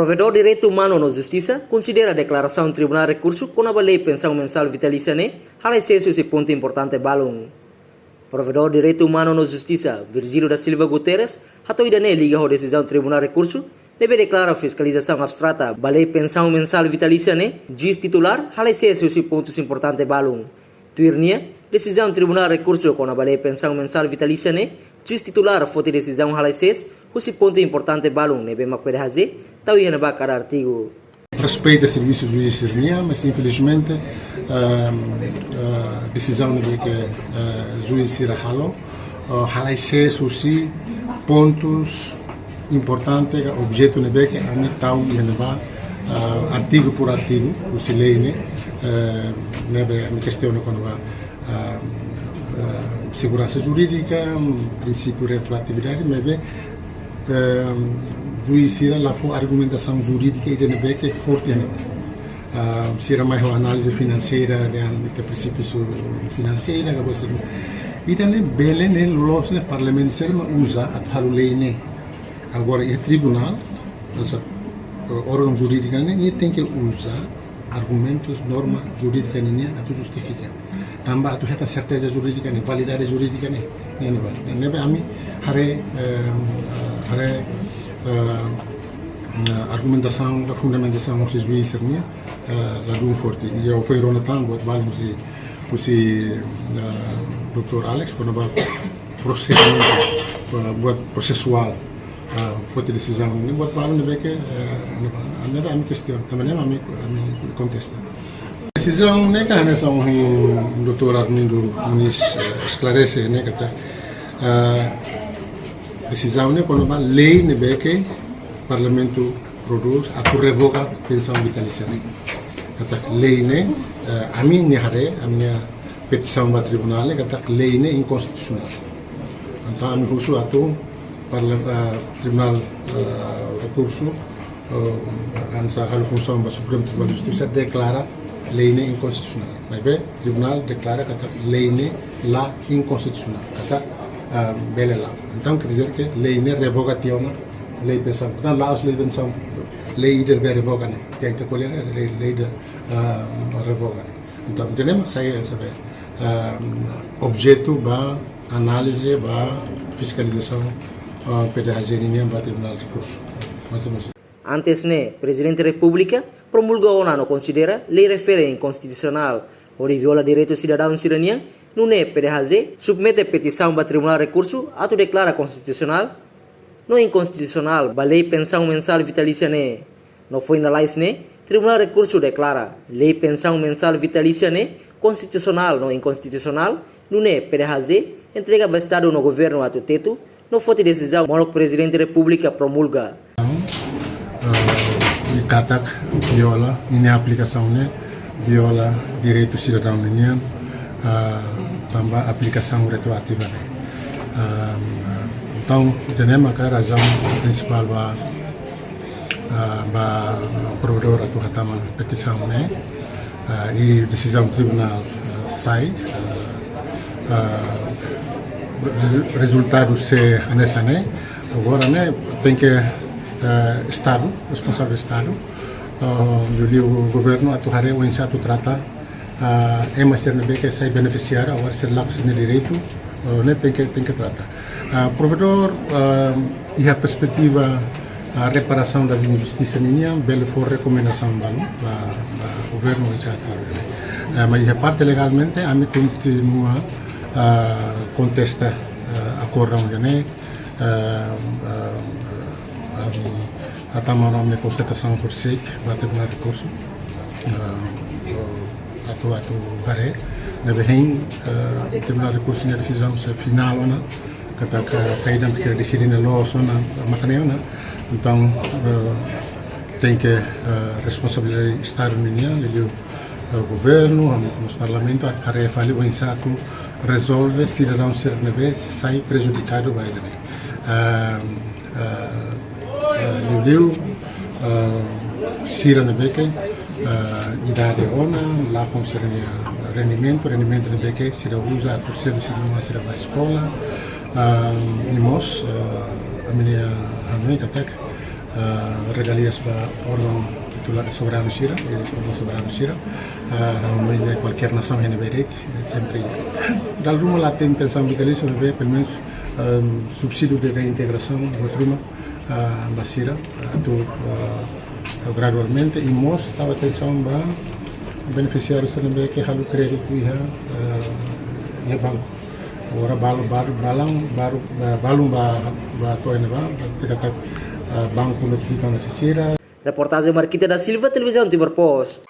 Provedor de Direito Humano na Justiça considera a declaração do Tribunal de Recurso com a lei pensão mensal vitalícia há excesso esse ponto importante balão. Provedor de Direito Humano na Justiça, Virgílio da Silva Guterres, ainda não liga a decisão do Tribunal de Recurso, deve declarar a fiscalização abstrata da lei pensão mensal vitalícia juiz titular há excesso esse pontos importante balão. Tuirnia, decisão do Tribunal de Recurso com a lei pensão mensal vitalícia juiz titular foi decisão há excesso esse ponto importante balão nebe makpede fazer, tal ia na cada artigo. Respeita serviços juiz mas infelizmente a decisão de que juiz irá há excesso sim pontos importantes objeto de que a mim tal ia artigo por artigo o lei nebe a questão com segurança jurídica princípio de retroatividade nebe juiz irá lá for argumentação jurídica e de que forte se era mais análise financeira de princípios financeira que você e daí bele né los né parlamento usa a lei agora é tribunal essa órgão jurídico né tem que usar argumentos norma jurídica né a justificar também tu tem certeza jurídica né validade jurídica né a mim hare argumentação da fundamentação do juiz lá do forte e eu fui ronatan buat balum si Dr. Alex quando va procedimento buat processual foi decisão ini buat balum de que anda a minha questão também a mim contesta decisão né que nessa Dr. Armindo Muniz esclarece né que decisão né quando a lei né que parlamento produz a revoga pensão vitalícia né kata lei né a minha petição para tribunal né kata lei né inconstitucional então a mim uso ato tribunal recurso ansa hal função do Supremo Tribunal de Justiça declara lei né inconstitucional mas bem tribunal declara kata lei né lá inconstitucional kata bela lá então quer dizer que lei né revogativa lei pensão portanto lá as leis pensão lei de revoga né tem que colher lei de revoga então entendemos saya saber objeto ba análise ba fiscalização pedagogínica ba tribunal de recurso antes né presidente da República promulgou não considera lei refere inconstitucional ou viola direito cidadão cidadania não é PDHZ submete petição para tribunal de recurso ato declara constitucional não é inconstitucional a lei pensão mensal vitalícia não foi na lei tribunal de recurso declara lei pensão mensal vitalícia constitucional não é inconstitucional não é PDHZ entrega ao Estado no governo ato teto não foi decisão mal que o presidente da República promulga e katak viola minha aplicação viola direito cidadão também aplicação retroativa então entendemos que a razão principal ba provedor atau hatama petição e decisão do tribunal sai resultado se nessa agora tem que Estado responsável Estado o governo atuará o insato trata é mais ser que sai beneficiar agora ser lá com direito tem que tratar provedor e a perspectiva a reparação das injustiças bela for recomendação do governo mas a parte legalmente a mim continua contesta acordo a tomar uma constatação por si vai terminar o curso atu hare deve terminar o curso na decisão se final kata saída que ser decidir na lei makanya então tem que responsabilidade Estado o governo os parlamentos a refazer o insato resolve cidadão ser sai prejudicado vai Liu Sira Nebeke idade ona lá com rendimento Nebeke se usa por ser se não se vai escola nós a minha katak regalias para órgão titular soberano Sira, órgão soberano Sira, de qualquer nação que não sempre. De alguma lá tem pensão vitalícia, pelo menos subsídio de reintegração do truma Basira, gradualmente, e nós estava atenção para beneficiários também que halu crédito e banco. Agora balum ba toine ba kita banco notificando se sira. Reportagem Marquita da Silva, Televisão Timor Post.